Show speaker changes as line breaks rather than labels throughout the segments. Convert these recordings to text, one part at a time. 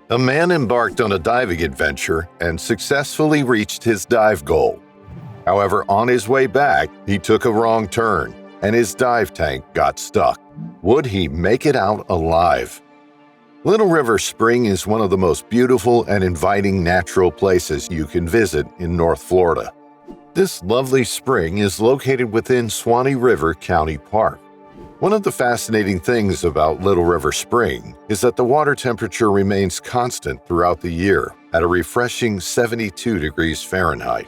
A man embarked on a diving adventure and successfully reached his dive goal. However, on his way back, he took a wrong turn and his dive tank got stuck. Would he make it out alive? Little River Spring is one of the most beautiful and inviting natural places you can visit in North Florida. This lovely spring is located within Suwannee River County Park. One of the fascinating things about Little River Spring is that the water temperature remains constant throughout the year at a refreshing 72 degrees Fahrenheit.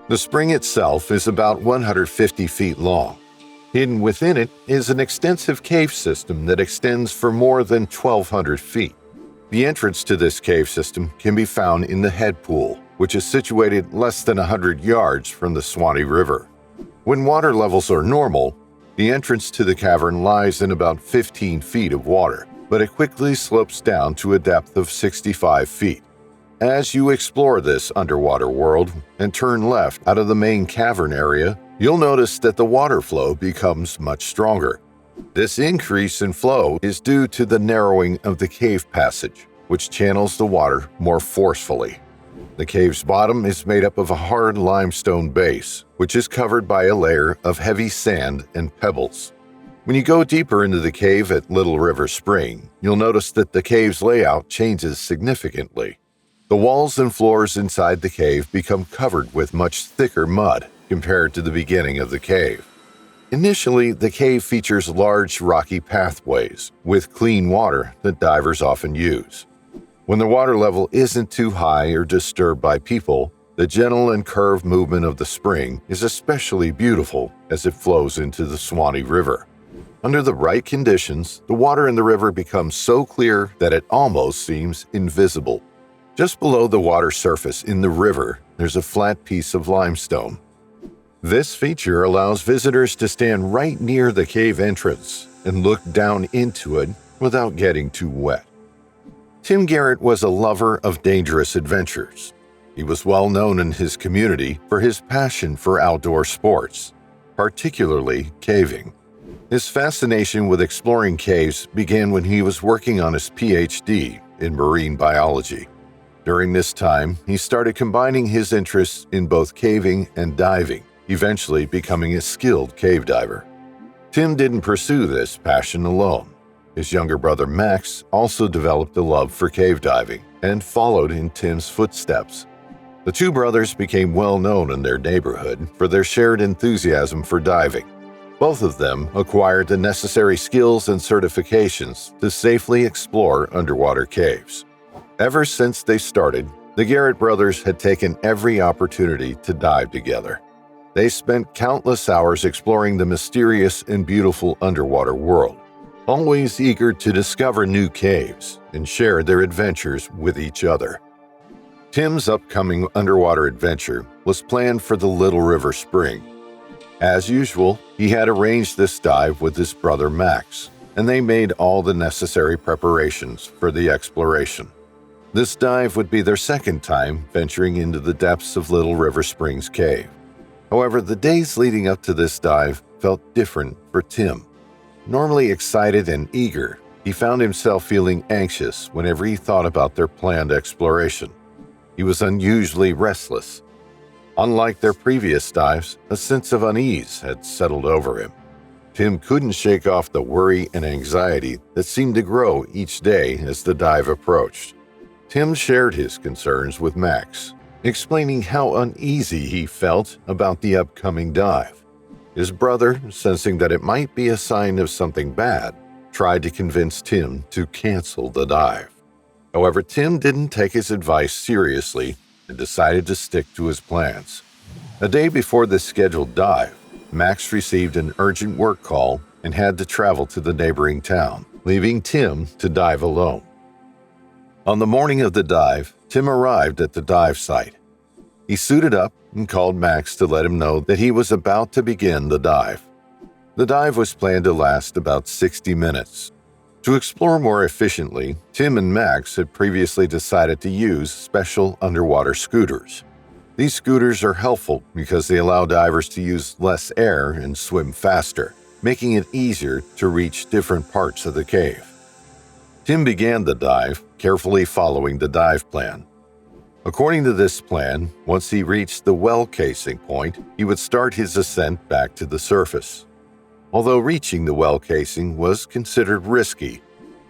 The spring itself is about 150 feet long. Hidden within it is an extensive cave system that extends for more than 1,200 feet. The entrance to this cave system can be found in the head pool, which is situated less than 100 yards from the Suwannee River. When water levels are normal, the entrance to the cavern lies in about 15 feet of water, but it quickly slopes down to a depth of 65 feet. As you explore this underwater world and turn left out of the main cavern area, you'll notice that the water flow becomes much stronger. This increase in flow is due to the narrowing of the cave passage, which channels the water more forcefully. The cave's bottom is made up of a hard limestone base, which is covered by a layer of heavy sand and pebbles. When you go deeper into the cave at Little River Spring, you'll notice that the cave's layout changes significantly. The walls and floors inside the cave become covered with much thicker mud compared to the beginning of the cave. Initially, the cave features large rocky pathways with clean water that divers often use. When the water level isn't too high or disturbed by people, the gentle and curved movement of the spring is especially beautiful as it flows into the Suwannee River. Under the right conditions, the water in the river becomes so clear that it almost seems invisible. Just below the water surface in the river, there's a flat piece of limestone. This feature allows visitors to stand right near the cave entrance and look down into it without getting too wet. Tim Garrett was a lover of dangerous adventures. He was well known in his community for his passion for outdoor sports, particularly caving. His fascination with exploring caves began when he was working on his PhD in marine biology. During this time, he started combining his interests in both caving and diving, eventually becoming a skilled cave diver. Tim didn't pursue this passion alone. His younger brother Max also developed a love for cave diving and followed in Tim's footsteps. The two brothers became well known in their neighborhood for their shared enthusiasm for diving. Both of them acquired the necessary skills and certifications to safely explore underwater caves. Ever since they started, the Garrett brothers had taken every opportunity to dive together. They spent countless hours exploring the mysterious and beautiful underwater world, always eager to discover new caves and share their adventures with each other. Tim's upcoming underwater adventure was planned for the Little River Spring. As usual, he had arranged this dive with his brother Max, and they made all the necessary preparations for the exploration. This dive would be their second time venturing into the depths of Little River Springs Cave. However, the days leading up to this dive felt different for Tim. Normally excited and eager, he found himself feeling anxious whenever he thought about their planned exploration. He was unusually restless. Unlike their previous dives, a sense of unease had settled over him. Tim couldn't shake off the worry and anxiety that seemed to grow each day as the dive approached. Tim shared his concerns with Max, explaining how uneasy he felt about the upcoming dive. His brother, sensing that it might be a sign of something bad, tried to convince Tim to cancel the dive. However, Tim didn't take his advice seriously and decided to stick to his plans. A day before the scheduled dive, Max received an urgent work call and had to travel to the neighboring town, leaving Tim to dive alone. On the morning of the dive, Tim arrived at the dive site. He suited up and called Max to let him know that he was about to begin the dive. The dive was planned to last about 60 minutes. To explore more efficiently, Tim and Max had previously decided to use special underwater scooters. These scooters are helpful because they allow divers to use less air and swim faster, making it easier to reach different parts of the cave. Tim began the dive, carefully following the dive plan. According to this plan, once he reached the well casing point, he would start his ascent back to the surface. Although reaching the well casing was considered risky,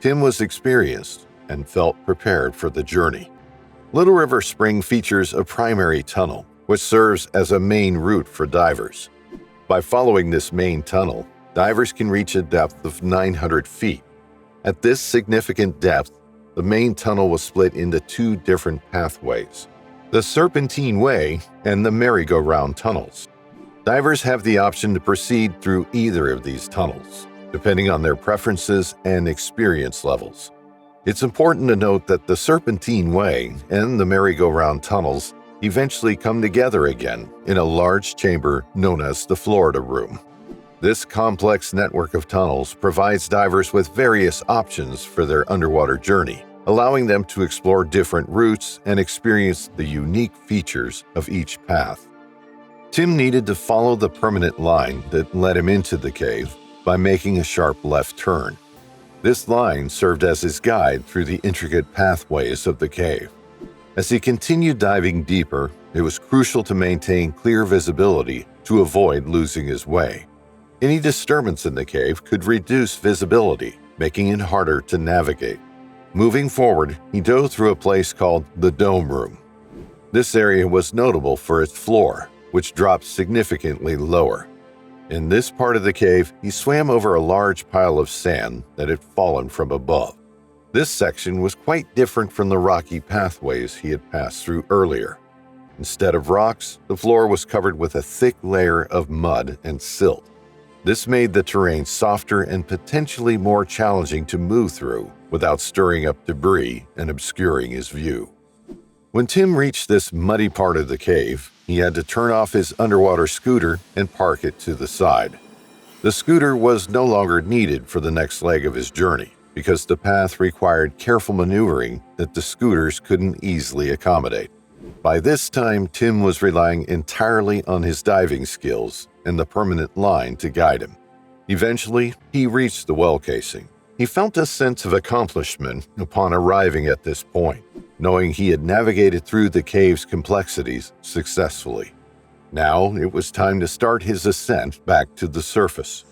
Tim was experienced and felt prepared for the journey. Little River Spring features a primary tunnel, which serves as a main route for divers. By following this main tunnel, divers can reach a depth of 900 feet. At this significant depth, the main tunnel was split into two different pathways, the Serpentine Way and the merry-go-round tunnels. Divers have the option to proceed through either of these tunnels, depending on their preferences and experience levels. It's important to note that the Serpentine Way and the merry-go-round tunnels eventually come together again in a large chamber known as the Florida Room. This complex network of tunnels provides divers with various options for their underwater journey, allowing them to explore different routes and experience the unique features of each path. Tim needed to follow the permanent line that led him into the cave by making a sharp left turn. This line served as his guide through the intricate pathways of the cave. As he continued diving deeper, it was crucial to maintain clear visibility to avoid losing his way. Any disturbance in the cave could reduce visibility, making it harder to navigate. Moving forward, he dove through a place called the Dome Room. This area was notable for its floor, which dropped significantly lower. In this part of the cave, he swam over a large pile of sand that had fallen from above. This section was quite different from the rocky pathways he had passed through earlier. Instead of rocks, the floor was covered with a thick layer of mud and silt. This made the terrain softer and potentially more challenging to move through without stirring up debris and obscuring his view. When Tim reached this muddy part of the cave, he had to turn off his underwater scooter and park it to the side. The scooter was no longer needed for the next leg of his journey because the path required careful maneuvering that the scooters couldn't easily accommodate. By this time, Tim was relying entirely on his diving skills and the permanent line to guide him. Eventually, he reached the well casing. He felt a sense of accomplishment upon arriving at this point, knowing he had navigated through the cave's complexities successfully. Now it was time to start his ascent back to the surface.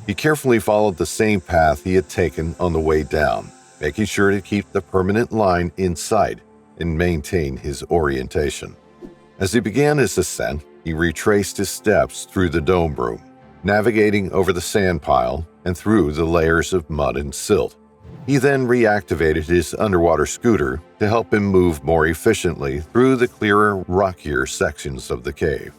He carefully followed the same path he had taken on the way down, making sure to keep the permanent line in sight and maintain his orientation. As he began his ascent, he retraced his steps through the dome room, navigating over the sand pile and through the layers of mud and silt. He then reactivated his underwater scooter to help him move more efficiently through the clearer, rockier sections of the cave.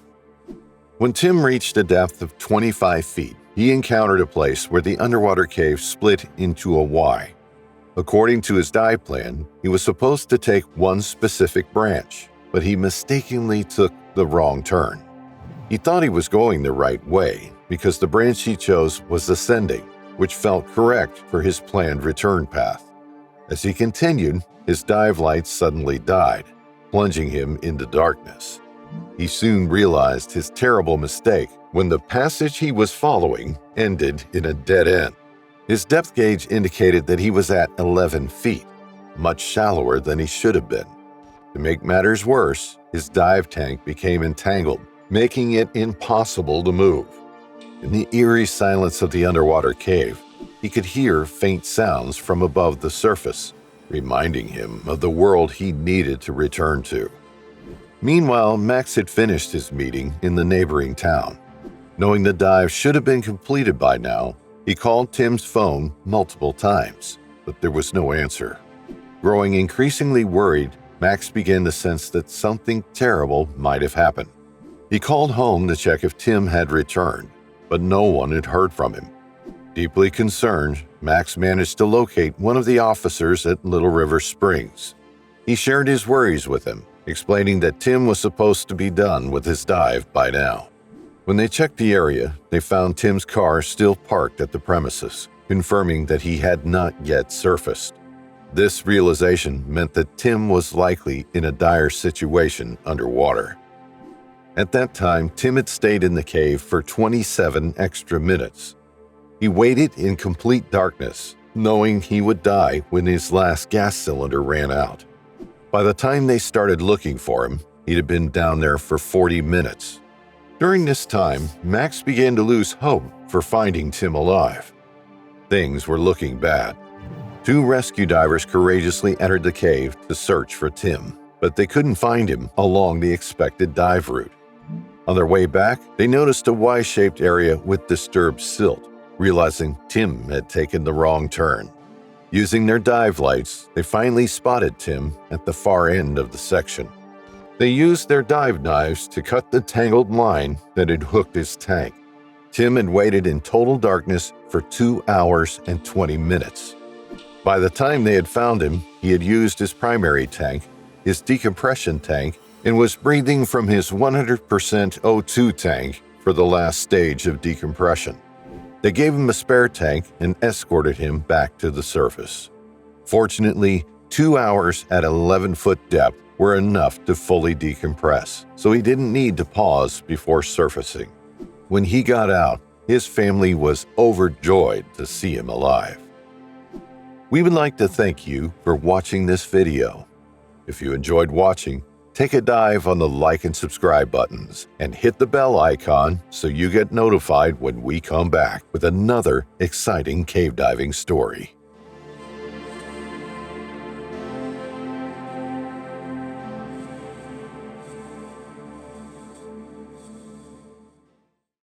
When Tim reached a depth of 25 feet, he encountered a place where the underwater cave split into a Y. According to his dive plan, he was supposed to take one specific branch, but he mistakenly took the wrong turn. He thought he was going the right way because the branch he chose was ascending, which felt correct for his planned return path. As he continued, his dive lights suddenly died, plunging him into darkness. He soon realized his terrible mistake when the passage he was following ended in a dead end. His depth gauge indicated that he was at 11 feet, much shallower than he should have been. To make matters worse, his dive tank became entangled, making it impossible to move. In the eerie silence of the underwater cave, he could hear faint sounds from above the surface, reminding him of the world he needed to return to. Meanwhile, Max had finished his meeting in the neighboring town. Knowing the dive should have been completed by now, he called Tim's phone multiple times, but there was no answer. Growing increasingly worried, Max began to sense that something terrible might have happened. He called home to check if Tim had returned, but no one had heard from him. Deeply concerned, Max managed to locate one of the officers at Little River Springs. He shared his worries with him, explaining that Tim was supposed to be done with his dive by now. When they checked the area, they found Tim's car still parked at the premises, confirming that he had not yet surfaced. This realization meant that Tim was likely in a dire situation underwater. At that time, Tim had stayed in the cave for 27 extra minutes. He waited in complete darkness, knowing he would die when his last gas cylinder ran out. By the time they started looking for him, he'd have been down there for 40 minutes. During this time, Max began to lose hope for finding Tim alive. Things were looking bad. 2 rescue divers courageously entered the cave to search for Tim, but they couldn't find him along the expected dive route. On their way back, they noticed a Y-shaped area with disturbed silt, realizing Tim had taken the wrong turn. Using their dive lights, they finally spotted Tim at the far end of the section. They used their dive knives to cut the tangled line that had hooked his tank. Tim had waited in total darkness for 2 hours and 20 minutes. By the time they had found him, he had used his primary tank, his decompression tank, and was breathing from his 100% O2 tank for the last stage of decompression. They gave him a spare tank and escorted him back to the surface. Fortunately, 2 hours at 11-foot depth were enough to fully decompress, so he didn't need to pause before surfacing. When he got out, his family was overjoyed to see him alive. We would like to thank you for watching this video. If you enjoyed watching, take a dive on the like and subscribe buttons and hit the bell icon so you get notified when we come back with another exciting cave diving story.